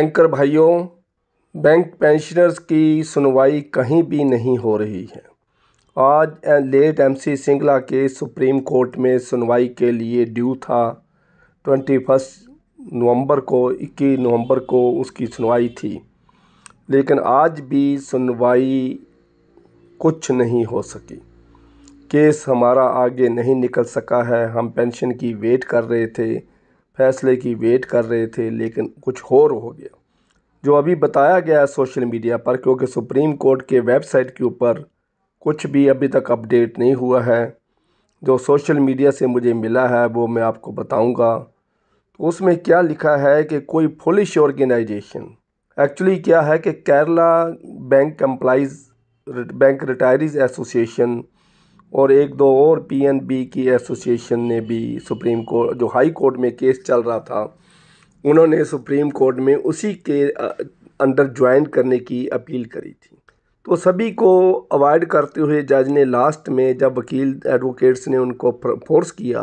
Banker भाइयों, bank pensioners की सुनवाई कहीं भी नहीं हो रही है। आज लेट MC सिंगला के सुप्रीम कोर्ट में सुनवाई के लिए ड्यू था 21 नवंबर को, 21 नवंबर को उसकी सुनवाई थी, लेकिन आज भी सुनवाई कुछ नहीं हो सकी। केस हमारा आगे नहीं निकल सका है। हम पेंशन की वेट कर रहे थे, फैसले की वेट कर रहे थे, लेकिन कुछ और हो गया जो अभी बताया गया सोशल मीडिया पर, क्योंकि सुप्रीम कोर्ट के वेबसाइट के ऊपर कुछ भी अभी तक अपडेट नहीं हुआ है। जो सोशल मीडिया से मुझे मिला है वो मैं आपको बताऊंगा। तो उसमें क्या लिखा है कि कोई फुलिश ऑर्गेनाइजेशन, एक्चुअली क्या है कि केरला बैंक रिटायरीज एसोसिएशन और एक दो और PNB की एसोसिएशन ने भी सुप्रीम कोर्ट, जो हाई कोर्ट में केस चल रहा था, उन्होंने सुप्रीम कोर्ट में उसी के अंडर ज्वाइन करने की अपील करी थी। तो सभी को अवॉइड करते हुए जज ने लास्ट में, जब वकील एडवोकेट्स ने उनको फोर्स किया,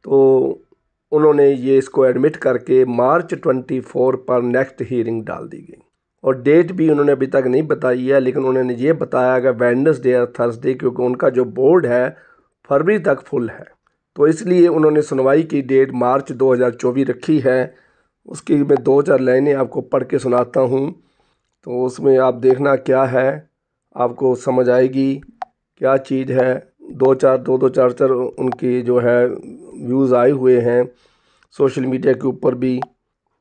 तो उन्होंने ये इसको एडमिट करके मार्च 24 पर नेक्स्ट हीयरिंग डाल दी गई। और डेट भी उन्होंने अभी तक नहीं बताई है, लेकिन उन्होंने ये बताया कि वेडनेसडे और थर्सडे, क्योंकि उनका जो बोर्ड है फरवरी तक फुल है, तो इसलिए उन्होंने सुनवाई की डेट मार्च 2024 रखी है। उसकी मैं 2-4 लाइनें आपको पढ़ के सुनाता हूँ, तो उसमें आप देखना क्या है, आपको समझ आएगी क्या चीज़ है। 2-4 उनकी जो है व्यूज़ आए हुए हैं सोशल मीडिया के ऊपर भी,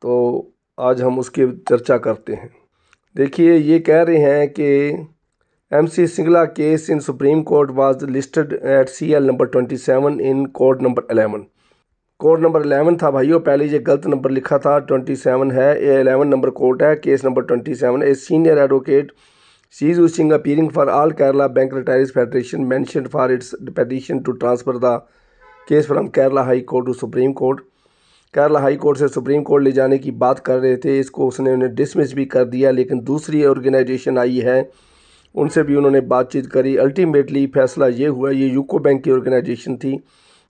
तो आज हम उसकी चर्चा करते हैं। देखिए, ये कह रहे हैं कि MC Singla case in supreme court was listed at CL number 27 in code number 11। Code number 11 था भाइयों, पहले ये गलत नंबर लिखा था, 27 है, ये 11 नंबर कोर्ट है, case number 27। A senior advocate she is wishing appearing for all Kerala bank retirees federation mentioned for its petition to transfer the case from Kerala high court to supreme court. Kerala high court से supreme court ले जाने की बात कर रहे थे, इसको उसने उन्हें डिसमिस भी कर दिया, लेकिन दूसरी ऑर्गेनाइजेशन आई है, उनसे भी उन्होंने बातचीत करी। अल्टीमेटली फैसला ये हुआ, ये यूको बैंक की ऑर्गेनाइजेशन थी।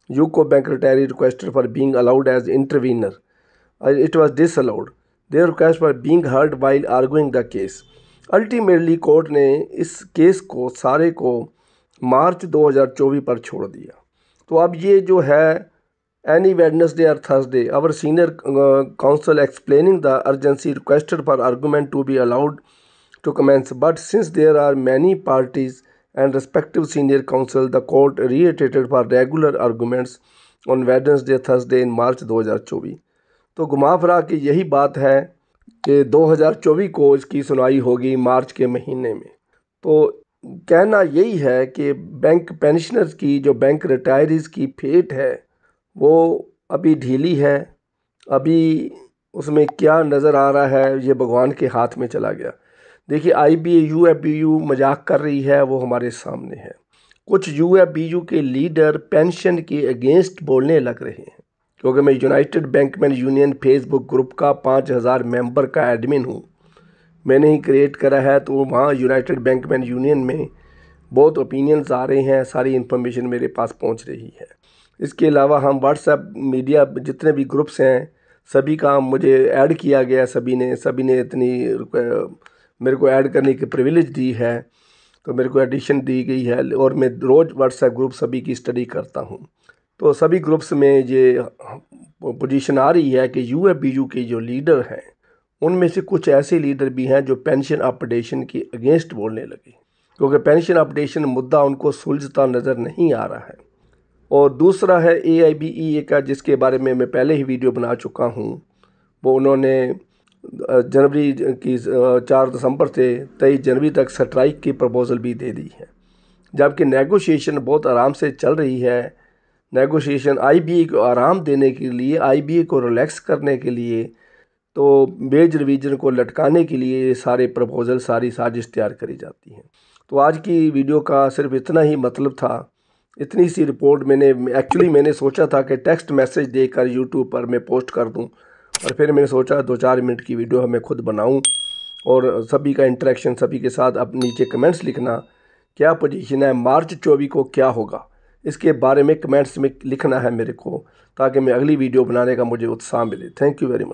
UCO bank retiree requested for being allowed as intervener, it was disallowed. Their request for being heard while arguing the case. Ultimately court ने इस केस को सारे को मार्च 2024 पर छोड़ दिया। तो अब ये जो है, एनी वेडनेसडे और Thursday our senior counsel explaining the urgency requested for argument to be allowed to commence, but since there are many parties and respective senior counsel, the court reiterated for regular arguments on Wednesday, Thursday in March 2024। तो घुमा फिरा के यही बात है कि 2024 को इसकी सुनवाई होगी मार्च के महीने में। तो कहना यही है कि बैंक पेंशनर्स की, जो बैंक रिटायरीज़ की फेट है, वो अभी ढीली है। अभी उसमें क्या नज़र आ रहा है, ये भगवान के हाथ में चला गया। देखिए, IBA UFBU मजाक कर रही है, वो हमारे सामने है। कुछ UFBU के लीडर पेंशन के अगेंस्ट बोलने लग रहे हैं, क्योंकि मैं United Bankman union Facebook group का 5000 मेंबर का एडमिन हूँ, मैंने ही क्रिएट करा है। तो वहाँ यूनाइटेड बैंकमैन यूनियन में बहुत ओपिनियंस आ रहे हैं, सारी इन्फॉर्मेशन मेरे पास पहुँच रही है। इसके अलावा हम व्हाट्सएप मीडिया जितने भी ग्रुप्स हैं, सभी का मुझे ऐड किया गया, सभी ने इतनी मेरे को ऐड करने की प्रिविलेज दी है, तो मेरे को एडिशन दी गई है, और मैं रोज़ व्हाट्सएप ग्रुप सभी की स्टडी करता हूँ। तो सभी ग्रुप्स में ये पोजीशन आ रही है कि UFBU के जो लीडर हैं, उनमें से कुछ ऐसे लीडर भी हैं जो पेंशन अपडेशन के अगेंस्ट बोलने लगे, क्योंकि पेंशन अपडेशन मुद्दा उनको सुलझता नज़र नहीं आ रहा है। और दूसरा है AIBEA का, जिसके बारे में मैं पहले ही वीडियो बना चुका हूँ। वो उन्होंने जनवरी की 4 दिसंबर से 23 जनवरी तक स्ट्राइक की प्रपोज़ल भी दे दी है, जबकि नेगोशिएशन बहुत आराम से चल रही है। नेगोशिएशन IBA को आराम देने के लिए, IBA को रिलैक्स करने के लिए, तो वेज रिवीजन को लटकाने के लिए सारे प्रपोज़ल, सारी साजिश तैयार करी जाती है। तो आज की वीडियो का सिर्फ इतना ही मतलब था, इतनी सी रिपोर्ट। मैंने सोचा था कि टेक्स्ट मैसेज देकर यूट्यूब पर मैं पोस्ट कर दूं, और फिर मैंने सोचा 2-4 मिनट की वीडियो मैं खुद बनाऊं, और सभी का इंटरेक्शन, सभी के साथ अब नीचे कमेंट्स लिखना, क्या पोजीशन है, मार्च 24 को क्या होगा, इसके बारे में कमेंट्स में लिखना है मेरे को, ताकि मैं अगली वीडियो बनाने का मुझे उत्साह मिले। Thank you very much.